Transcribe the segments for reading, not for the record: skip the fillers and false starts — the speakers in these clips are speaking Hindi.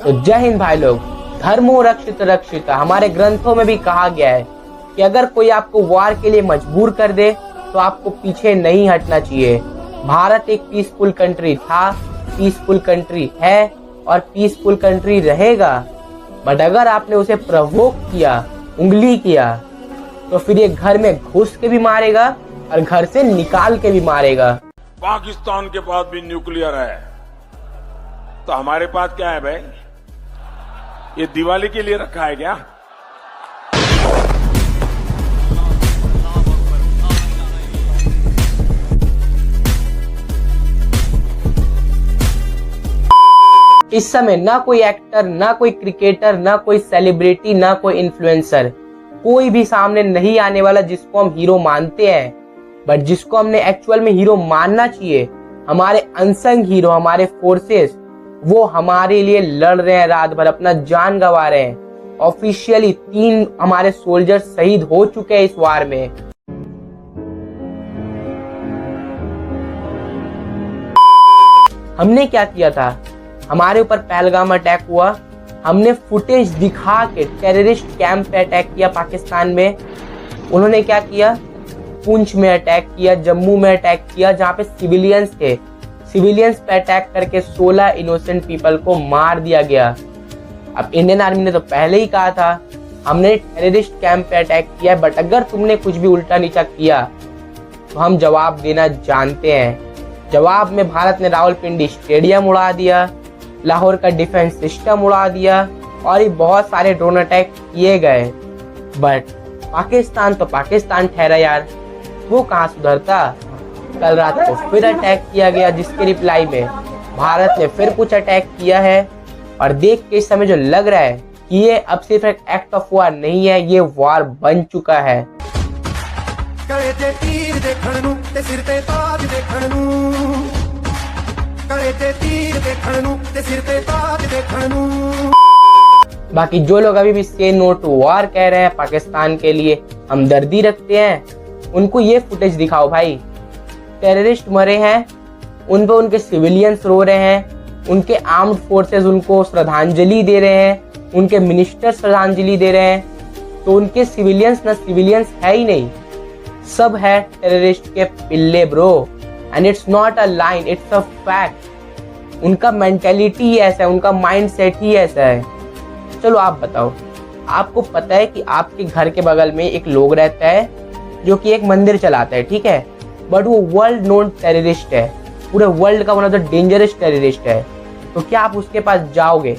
तो जय हिंद भाई लोग। धर्मो रक्षित रक्षित हमारे ग्रंथों में भी कहा गया है कि अगर कोई आपको वार के लिए मजबूर कर दे तो आपको पीछे नहीं हटना चाहिए। भारत एक पीसफुल कंट्री था, पीसफुल कंट्री है और पीसफुल कंट्री रहेगा। बट अगर आपने उसे प्रवोक किया, उंगली किया, तो फिर ये घर में घुस के भी मारेगा और घर से निकाल के भी मारेगा। पाकिस्तान के पास भी न्यूक्लियर है, तो हमारे पास क्या है भाई? ये दिवाली के लिए रखा है क्या? इस समय ना कोई एक्टर, ना कोई क्रिकेटर, ना कोई सेलिब्रिटी, ना कोई इन्फ्लुएंसर, कोई भी सामने नहीं आने वाला जिसको हम हीरो मानते हैं। बट जिसको हमने एक्चुअल में हीरो मानना चाहिए, हमारे अनसंग हीरो, हमारे फोर्सेस, वो हमारे लिए लड़ रहे हैं, रात भर अपना जान गंवा रहे हैं। ऑफिशियली 3 हमारे सोल्जर शहीद हो चुके हैं इस वार में। हमने क्या किया था? हमारे ऊपर पहलगाम अटैक हुआ, हमने फुटेज दिखा के टेररिस्ट कैंप पे अटैक किया पाकिस्तान में। उन्होंने क्या किया? पुंछ में अटैक किया, जम्मू में अटैक किया, जहाँ पे सिविलियंस थे। सिविलियंस पे अटैक करके 16 इनोसेंट पीपल को मार दिया गया। अब इंडियन आर्मी ने तो पहले ही कहा था हमने टेररिस्ट कैंप पे अटैक किया है, बट अगर तुमने कुछ भी उल्टा नीचा किया तो हम जवाब देना जानते हैं। जवाब में भारत ने रावलपिंडी स्टेडियम उड़ा दिया, लाहौर का डिफेंस सिस्टम उड़ा दिया और ये बहुत सारे ड्रोन अटैक किए गए। बट पाकिस्तान तो पाकिस्तान ठहरा यार, वो कहाँ सुधरता। कल रात को फिर अटैक किया गया, जिसके रिप्लाई में भारत ने फिर कुछ अटैक किया है। और देख के इस समय जो लग रहा है कि ये अब सिर्फ एक एक्ट ऑफ वार नहीं है, ये वार बन चुका है। बाकी जो लोग अभी भी से नो टू वार कह रहे हैं, पाकिस्तान के लिए हमदर्दी रखते हैं, उनको ये फुटेज दिखाओ भाई। टेररिस्ट मरे हैं, उन पे उनके सिविलियंस रो रहे हैं, उनके आर्म्ड फोर्सेस उनको श्रद्धांजलि दे रहे हैं, उनके मिनिस्टर श्रद्धांजलि दे रहे हैं। तो उनके सिविलियंस ना सिविलियंस है ही नहीं, सब है टेररिस्ट के पिल्ले bro. And it's not a line, it's a fact. उनका मेंटेलिटी ही ऐसा है, उनका माइंड सेट ही ऐसा है। चलो आप बताओ, आपको पता है कि आपके घर के बगल में एक लोग रहता है जो कि एक मंदिर चलाता है, ठीक है, बट वो वर्ल्ड नोन टेररिस्ट है, पूरे वर्ल्ड का one of the dangerous terrorist है। तो क्या आप उसके पास जाओगे?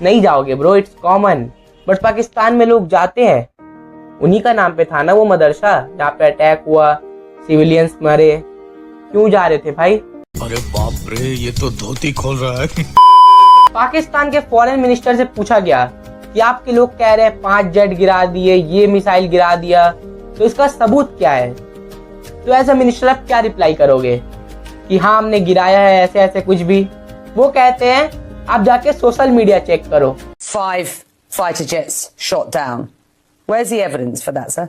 नहीं जाओगे bro, it's common. But Pakistan में लोग जाते हैं। उन्हीं का नाम पे था ना वो मदरसा जहाँ पे अटैक हुआ, सिविलियंस मरे। क्यों जा रहे थे भाई? अरे बाप रे, ये तो धोती खोल रहा है। पाकिस्तान के फॉरेन मिनिस्टर से पूछा गया कि आपके लोग कह रहे हैं 5 जेट गिरा दिए, ये मिसाइल गिरा दिया, तो इसका सबूत क्या है? तो एज अ मिनिस्टर आप क्या रिप्लाई करोगे कि हाँ हमने गिराया है, ऐसे ऐसे कुछ भी? वो कहते हैं आप जाके सोशल मीडिया चेक करो। 5 fighter jets shot down. Where's the evidence for that, sir?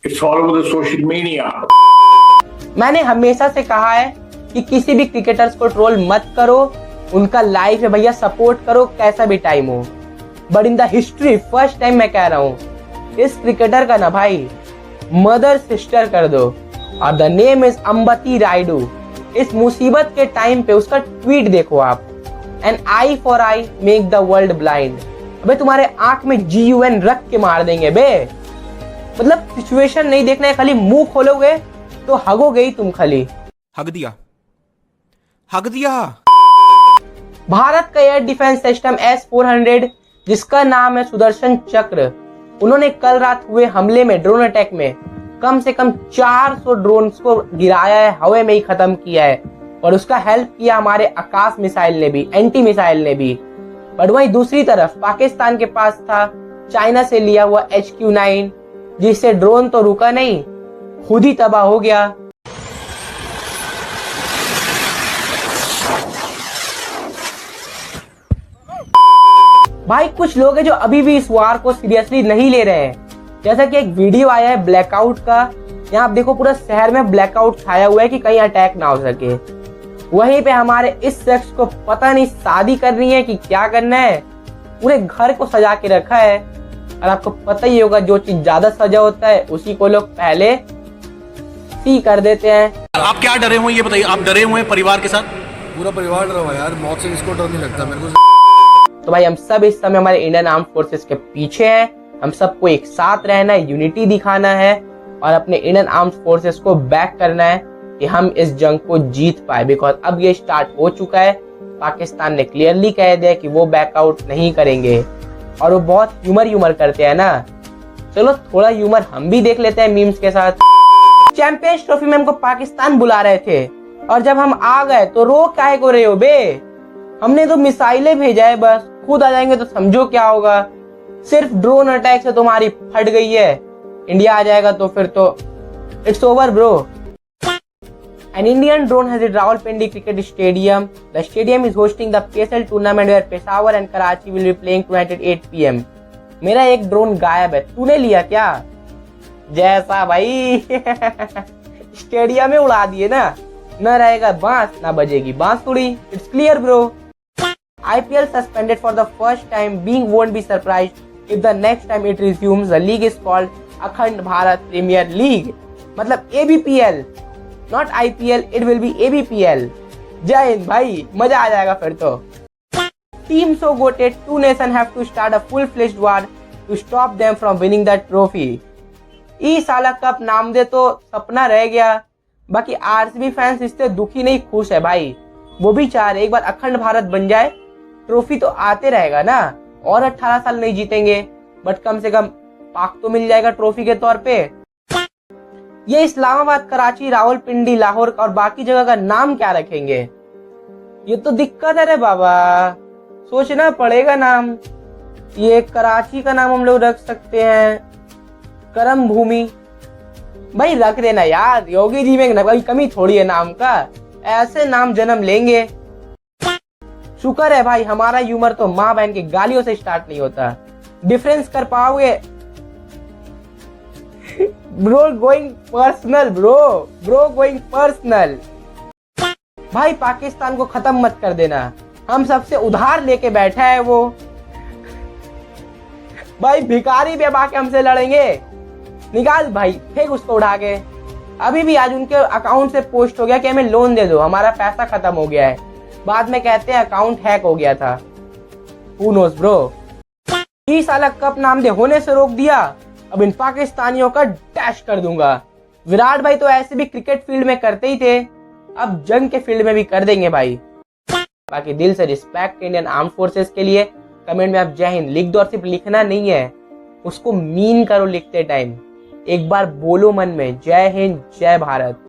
It's all over the social media. मैंने हमेशा से कहा है कि किसी भी क्रिकेटर्स को ट्रोल मत करो, उनका लाइफ है भैया, सपोर्ट करो कैसा भी टाइम हो। But in the history first time मैं कह रहा हूँ, इस क्रिकेटर का ना भाई मदर सिस्टर कर दो, और the name is Ambati Rayudu. इस मुसीबत के टाइम पे उसका ट्वीट देखो आप, an eye for eye make the world blind. अबे तुम्हारे आंख में GUN रख के मार देंगे बे। मतलब सिचुएशन नहीं देखना है, खाली मुंह खोलोगे तो हगोगे ही तुम खाली। हग दिया, हग दिया। भारत का एयर डिफेंस सिस्टम S-400, जिसका नाम है सुदर्शन चक्र, उन्होंने कल रात हुए हमले में, ड्रोन अटैक में, कम से कम 400 ड्रोन्स को गिराया है, हवा में ही खत्म किया है। और उसका हेल्प किया हमारे आकाश मिसाइल ने भी, एंटी मिसाइल ने भी। बट वहीं दूसरी तरफ पाकिस्तान के पास था चाइना से लिया हुआ HQ-9, जिससे ड्रोन तो रुका नहीं, खुद ही तबाह हो गया। भाई कुछ लोग हैं जो अभी भी इस वार को सीरियसली नहीं ले रहे हैं। जैसा कि एक वीडियो आया है ब्लैकआउट का, यहाँ आप देखो पूरा शहर में ब्लैकआउट छाया हुआ है कि कहीं अटैक ना हो सके। वहीं पे हमारे इस शख्स को पता नहीं शादी करनी है कि क्या करना है, पूरे घर को सजा के रखा है। और आपको पता ही होगा जो चीज ज्यादा सजा होता है उसी को लोग पहले सी कर देते हैं। आप क्या डरे हुए ये बताइए, आप डरे हुए हैं परिवार के साथ? पूरा परिवार डरा हुआ है यार, मौत से किसको डर नहीं लगता मेरे को। तो भाई हम सब इस समय हमारे इंडियन आर्म फोर्सेस के पीछे हैं। हम सबको एक साथ रहना है, यूनिटी दिखाना है और अपने इंडियन आर्म फोर्सेस को बैक करना है कि हम इस जंग को जीत पाए। बिकॉज अब ये स्टार्ट हो चुका है, पाकिस्तान ने क्लियरली कह दिया कि वो बैकआउट नहीं करेंगे और वो बहुत ह्यूमर करते हैं ना। चलो थोड़ा ह्यूमर हम भी देख लेते हैं मीम्स के साथ। चैंपियंस ट्रॉफी में हमको पाकिस्तान बुला रहे थे और जब हम आ गए तो रो काहे को रहे हो बे? हमने तो मिसाइलें भेजा है, बस खुद आ जाएंगे तो समझो क्या होगा। सिर्फ ड्रोन अटैक से तुम्हारी फट गई है, इंडिया आ जाएगा तो फिर तो it's over bro. An Indian drone has hit Rawalpindi Cricket Stadium. The stadium is hosting the PSL tournament where Peshawar and Karachi will be playing tonight at 8 PM. मेरा एक ड्रोन गायब है, तूने लिया क्या? जैसा भाई स्टेडियम में उड़ा दिए ना, न रहेगा बांस ना बजेगी बांसुरी। It's clear bro. IPL suspended for the first time, being won't be surprised if the next time it resumes. The league is called अखंड भारत प्रीमियर लीग, मतलब ABPL, not IPL. It will be ABPL. जय हिंद भाई, मजा आ जाएगा फिर तो। Team so goated, two nations have to start a full-fledged war to stop them from winning the trophy. ई साला कप नाम दे तो सपना रह गया। बाकी RCB फैंस इससे दुखी नहीं, खुश है भाई। वो भी चाह रहे एक बार अखंड भारत बन जाए, ट्रॉफी तो आते रहेगा ना। और 18 साल नहीं जीतेंगे बट कम से कम पाक तो मिल जाएगा ट्रॉफी के तौर पे। ये इस्लामाबाद, कराची, रावलपिंडी, लाहौर और बाकी जगह का नाम क्या रखेंगे? ये तो दिक्कत है रे बाबा, सोचना पड़ेगा नाम। ये कराची का नाम हम लोग रख सकते हैं करम भूमि। भाई रख देना यार, योगी जी में कोई कमी थोड़ी है नाम का, ऐसे नाम जन्म लेंगे। शुक्र है भाई हमारा ह्यूमर तो माँ बहन की गालियों से स्टार्ट नहीं होता। डिफरेंस कर पाओगे bro? Going personal bro going personal. भाई पाकिस्तान को खत्म मत कर देना, हम सबसे उधार लेके बैठा है वो। भाई भिखारी भी अब आके हमसे लड़ेंगे। निकाल भाई, फेंक उसको उठा के। अभी भी आज उनके अकाउंट से पोस्ट हो गया कि हमें लोन दे दो, हमारा पैसा खत्म हो गया है। बाद में कहते हैं अकाउंट हैक हो गया था। Who knows bro? ये साला कप नाम दे होने से रोक दिया, अब इन पाकिस्तानियों का डैश कर दूंगा। विराट भाई तो ऐसे भी क्रिकेट फील्ड में करते ही थे, अब जंग के फील्ड में भी कर देंगे भाई। बाकी दिल से रिस्पेक्ट इंडियन आर्म फोर्सेस के लिए। कमेंट में आप जय हिंद लिख दो और सिर्फ लिखना नहीं है, उसको मीन करो लिखते टाइम। एक बार बोलो मन में जय हिंद जय भारत।